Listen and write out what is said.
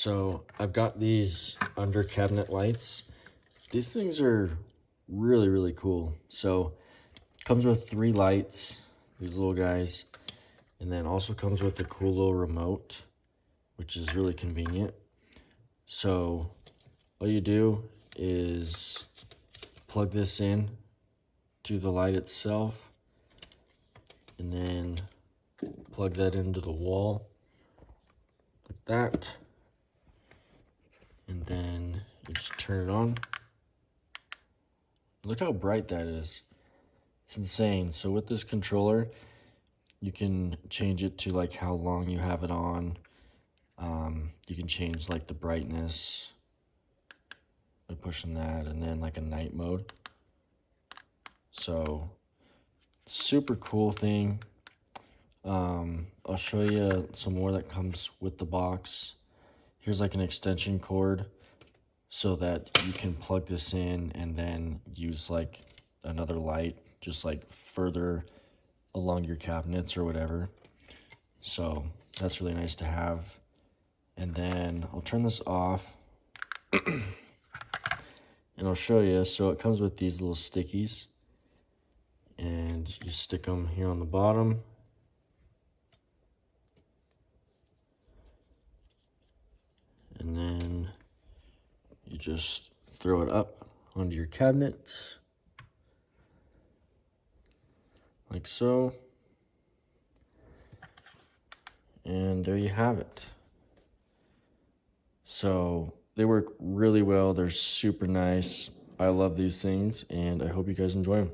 So I've got these under cabinet lights. These things are really, really cool. So it comes with 3 lights, these little guys, and then also comes with a cool little remote, which is really convenient. So all you do is plug this in to the light itself, and then plug that into the wall like that, and then you just turn it on. Look how bright that is. It's insane. So with this controller, you can change it to like how long you have it on. You can change like the brightness by pushing that, and then like a night mode. So super cool thing. I'll show you some more that comes with the box. Here's like an extension cord so that you can plug this in and then use like another light just like further along your cabinets or whatever. So that's really nice to have. And then I'll turn this off and I'll show you. So it comes with these little stickies, and you stick them here on the bottom. And then you just throw it up onto your cabinets like so. And there you have it. So they work really well. They're super nice. I love these things, and I hope you guys enjoy them.